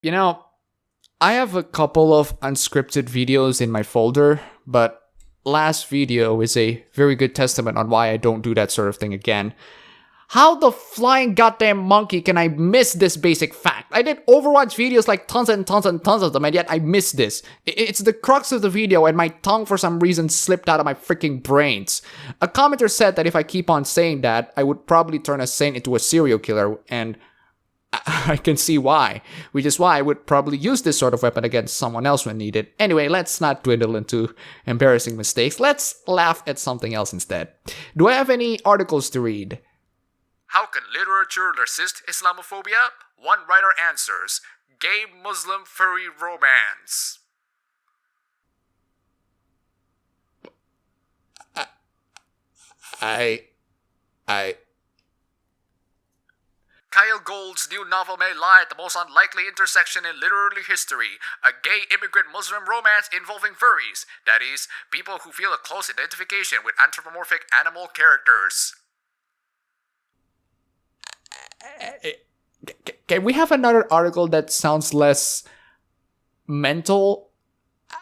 You know, I have a couple of unscripted videos in my folder, but last video is a very good testament on why I don't do that sort of thing again. How the flying goddamn monkey can I miss this basic fact? I did Overwatch videos like tons and tons and tons of them, and yet I missed this. It's the crux of the video, and my tongue for some reason slipped out of my freaking brains. A commenter said that if I keep on saying that, I would probably turn a saint into a serial killer, and I can see why. Which is why I would probably use this sort of weapon against someone else when needed. Anyway, let's not dwindle into embarrassing mistakes. Let's laugh at something else instead. Do I have any articles to read? How can literature resist Islamophobia? One writer answers, gay Muslim furry romance. Kyle Gould's new novel may lie at the most unlikely intersection in literary history, a gay immigrant Muslim romance involving furries, that is, people who feel a close identification with anthropomorphic animal characters. Can we have another article that sounds less mental?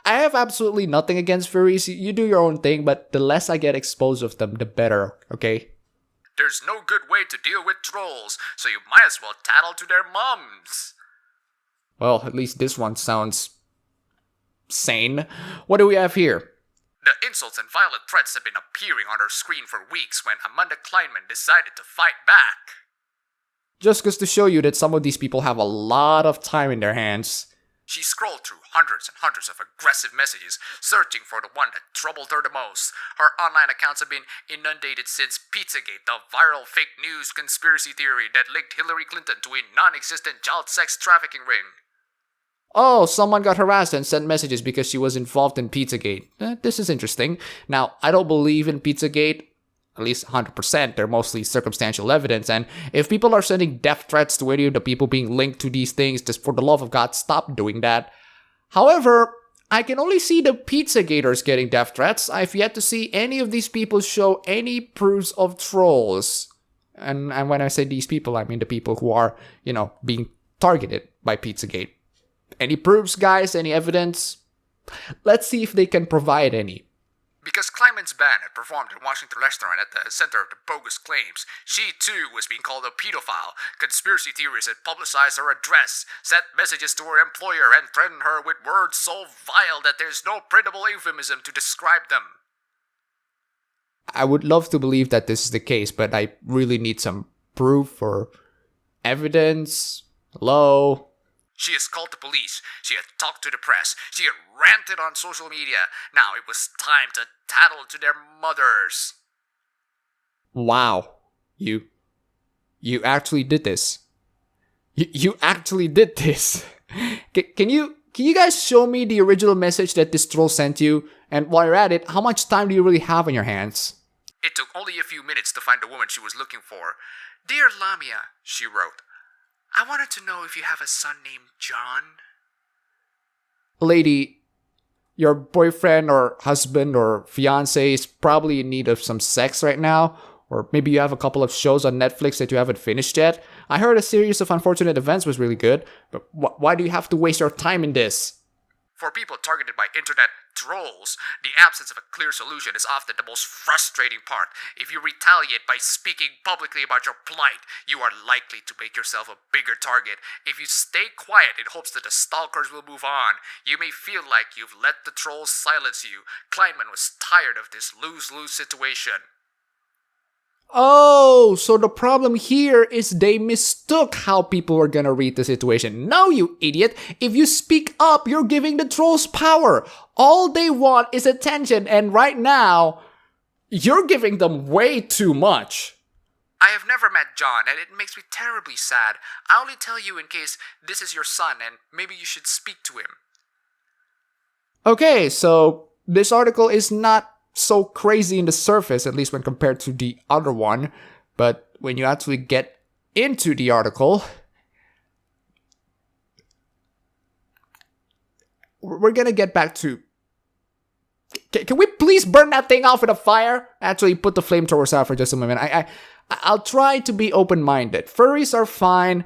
I have absolutely nothing against furries. You do your own thing, but the less I get exposed of them, the better, okay? There's no good way to deal with trolls, so you might as well tattle to their mums. Well, at least this one sounds sane. What do we have here? The insults and violent threats have been appearing on her screen for weeks when Amanda Kleinman decided to fight back. Just goes to show you that some of these people have a lot of time in their hands. She scrolled through hundreds and hundreds of aggressive messages, searching for the one that troubled her the most. Her online accounts have been inundated since Pizzagate, the viral fake news conspiracy theory that linked Hillary Clinton to a non-existent child sex trafficking ring. Oh, someone got harassed and sent messages because she was involved in Pizzagate. This is interesting. Now, I don't believe in Pizzagate. At least 100%, they're mostly circumstantial evidence, and if people are sending death threats to any of the people being linked to these things, just for the love of God, stop doing that. However, I can only see the Pizzagators getting death threats. I've yet to see any of these people show any proofs of trolls. And when I say these people, I mean the people who are, being targeted by Pizzagate. Any proofs, guys? Any evidence? Let's see if they can provide any. Because Kleinman's band had performed in Washington restaurant at the center of the bogus claims, she too was being called a pedophile. Conspiracy theorists had publicized her address, sent messages to her employer, and threatened her with words so vile that there's no printable euphemism to describe them. I would love to believe that this is the case, but I really need some proof or evidence. Hello? She has called the police, she had talked to the press, she had ranted on social media. Now it was time to tattle to their mothers. Wow. You actually did this. You actually did this. Can you guys show me the original message that this troll sent you? And while you're at it, how much time do you really have on your hands? It took only a few minutes to find the woman she was looking for. Dear Lamia, she wrote, I wanted to know if you have a son named John. Lady, your boyfriend or husband or fiance is probably in need of some sex right now. Or maybe you have a couple of shows on Netflix that you haven't finished yet. I heard a series of unfortunate events was really good. But why do you have to waste your time in this? For people targeted by internet trolls, the absence of a clear solution is often the most frustrating part. If you retaliate by speaking publicly about your plight, you are likely to make yourself a bigger target. If you stay quiet in hopes that the stalkers will move on, you may feel like you've let the trolls silence you. Kleinman was tired of this lose-lose situation. Oh, so the problem here is they mistook how people were gonna read the situation. No, you idiot. If you speak up, you're giving the trolls power. All they want is attention, and right now, you're giving them way too much. I have never met John, and it makes me terribly sad. I only tell you in case this is your son, and maybe you should speak to him. Okay, so this article is not so crazy in the surface, at least when compared to the other one. But when you actually get into the article, we're gonna get back to... Can we please burn that thing off with a fire? Actually, put the flamethrowers out for just a moment. I'll try to be open-minded. Furries are fine.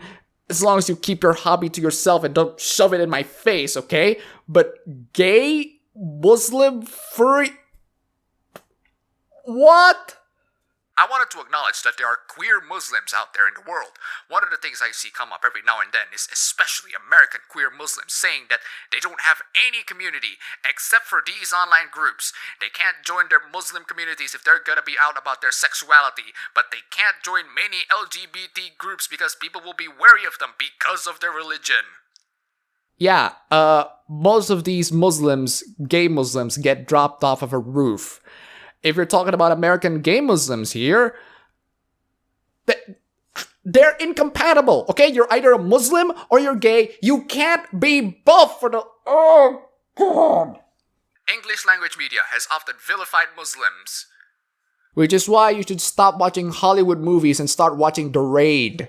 As long as you keep your hobby to yourself and don't shove it in my face, okay? But gay, Muslim, furry... What? I wanted to acknowledge that there are queer Muslims out there in the world. One of the things I see come up every now and then is especially American queer Muslims saying that they don't have any community except for these online groups. They can't join their Muslim communities if they're gonna be out about their sexuality, but they can't join many LGBT groups because people will be wary of them because of their religion. Yeah, most of these Muslims, gay Muslims, get dropped off of a roof. If you're talking about American gay Muslims here, they're incompatible, okay? You're either a Muslim or you're gay. You can't be both for the... Oh, God. English language media has often vilified Muslims. Which is why you should stop watching Hollywood movies and start watching The Raid.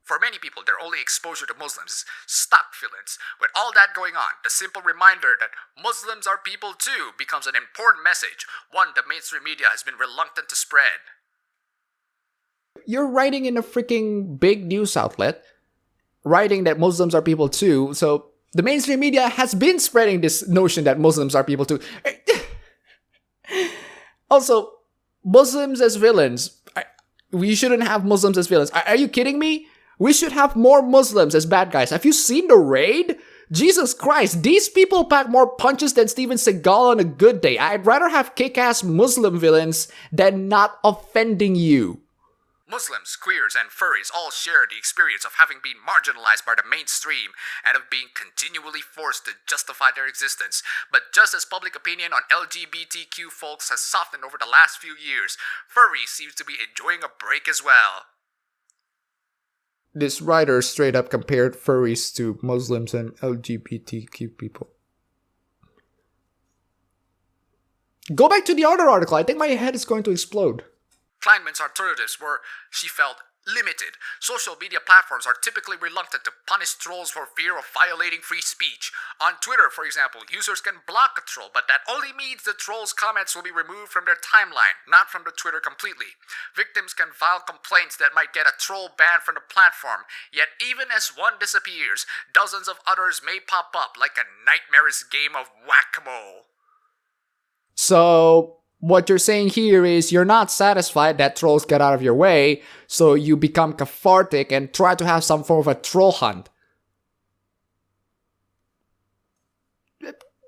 For many people, their only exposure to Muslims is stock feelings. With all that going on, the simple reminder that Muslims are people too becomes an important message, one the mainstream media has been reluctant to spread. You're writing in a freaking big news outlet, writing that Muslims are people too, so the mainstream media has been spreading this notion that Muslims are people too. Also, Muslims as villains. We shouldn't have Muslims as villains. Are you kidding me? We should have more Muslims as bad guys. Have you seen The Raid? Jesus Christ, these people pack more punches than Steven Seagal on a good day. I'd rather have kick-ass Muslim villains than not offending you. Muslims, queers, and furries all share the experience of having been marginalized by the mainstream and of being continually forced to justify their existence. But just as public opinion on LGBTQ folks has softened over the last few years, furry seems to be enjoying a break as well. This writer straight up compared furries to Muslims and LGBTQ people. Go back to the other article. I think my head is going to explode. Kleinman's alternatives were, she felt, limited. Social media platforms are typically reluctant to punish trolls for fear of violating free speech. On Twitter, for example, users can block a troll, but that only means the troll's comments will be removed from their timeline, not from the Twitter completely. Victims can file complaints that might get a troll banned from the platform, yet even as one disappears, dozens of others may pop up like a nightmarish game of whack-a-mole. So... what you're saying here is you're not satisfied that trolls get out of your way, so you become cathartic and try to have some form of a troll hunt.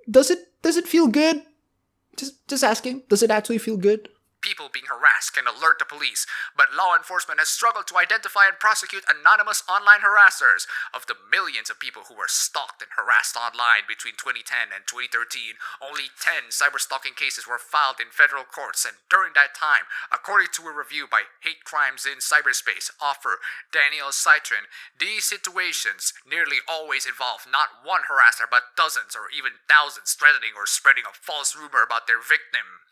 Does it feel good? Just asking. Does it actually feel good? People being harassed can alert the police, but law enforcement has struggled to identify and prosecute anonymous online harassers. Of the millions of people who were stalked and harassed online between 2010 and 2013, only 10 cyberstalking cases were filed in federal courts, and during that time, according to a review by Hate Crimes in Cyberspace author Daniel Citrin, these situations nearly always involve not one harasser but dozens or even thousands threatening or spreading a false rumor about their victim.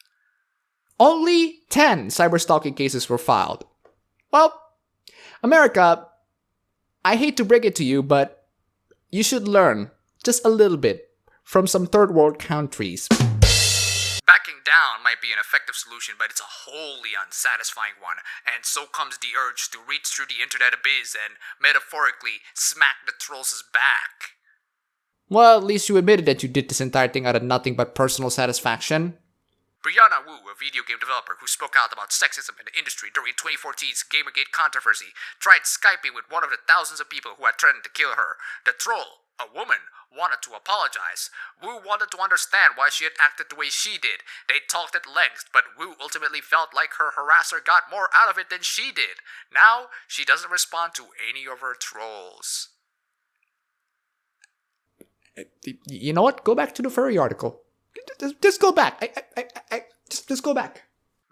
Only 10 cyberstalking cases were filed. Well, America, I hate to break it to you, but you should learn just a little bit from some third world countries. Backing down might be an effective solution, but it's a wholly unsatisfying one, and so comes the urge to reach through the internet abyss and, metaphorically, smack the trolls' back. Well, at least you admitted that you did this entire thing out of nothing but personal satisfaction. Brianna, a video game developer who spoke out about sexism in the industry during 2014's Gamergate controversy, tried Skyping with one of the thousands of people who had threatened to kill her. The troll, a woman, wanted to apologize. Wu wanted to understand why she had acted the way she did. They talked at length, but Wu ultimately felt like her harasser got more out of it than she did. Now, she doesn't respond to any of her trolls. You know what? Go back to the furry article. Just go back. Just go back.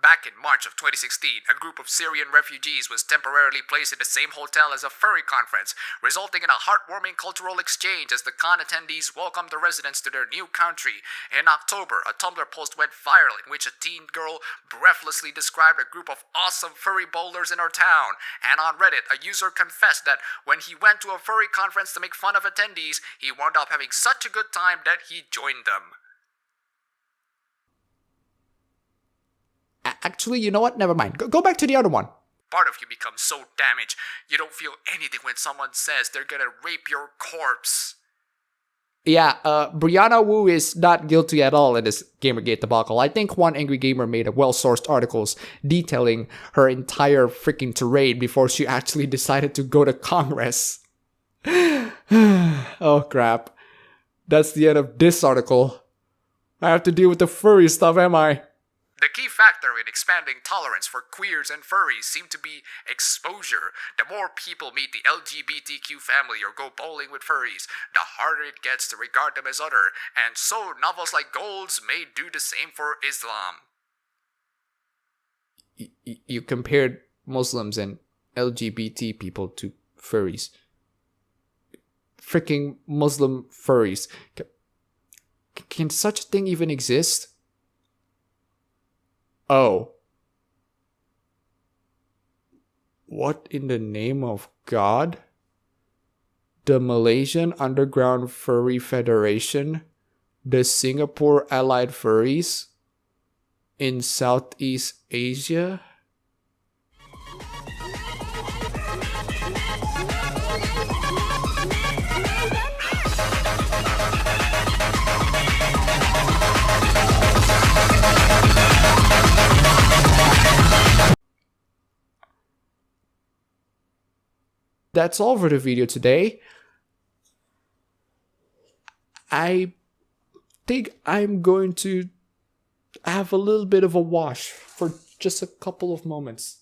Back in March of 2016, a group of Syrian refugees was temporarily placed in the same hotel as a furry conference, resulting in a heartwarming cultural exchange as the con attendees welcomed the residents to their new country. In October, a Tumblr post went viral in which a teen girl breathlessly described a group of awesome furry bowlers in her town. And on Reddit, a user confessed that when he went to a furry conference to make fun of attendees, he wound up having such a good time that he joined them. Actually, you know what? Never mind. Go back to the other one. part of you becomes so damaged you don't feel anything when someone says they're gonna rape your corpse. Yeah, Brianna Wu is not guilty at all in this Gamergate debacle. I think one angry gamer made a well-sourced articles detailing her entire freaking tirade before she actually decided to go to Congress. Oh crap. That's the end of this article. I have to deal with the furry stuff, am I? The key factor in expanding tolerance for queers and furries seemed to be exposure. The more people meet the LGBTQ family or go bowling with furries, the harder it gets to regard them as other, and so novels like Gold's may do the same for Islam. You compared Muslims and LGBT people to furries. Freaking Muslim furries. Can such a thing even exist? Oh. What in the name of God? The Malaysian Underground Furry Federation? The Singapore Allied Furries? In Southeast Asia? That's all for the video today. I think I'm going to have a little bit of a wash for just a couple of moments.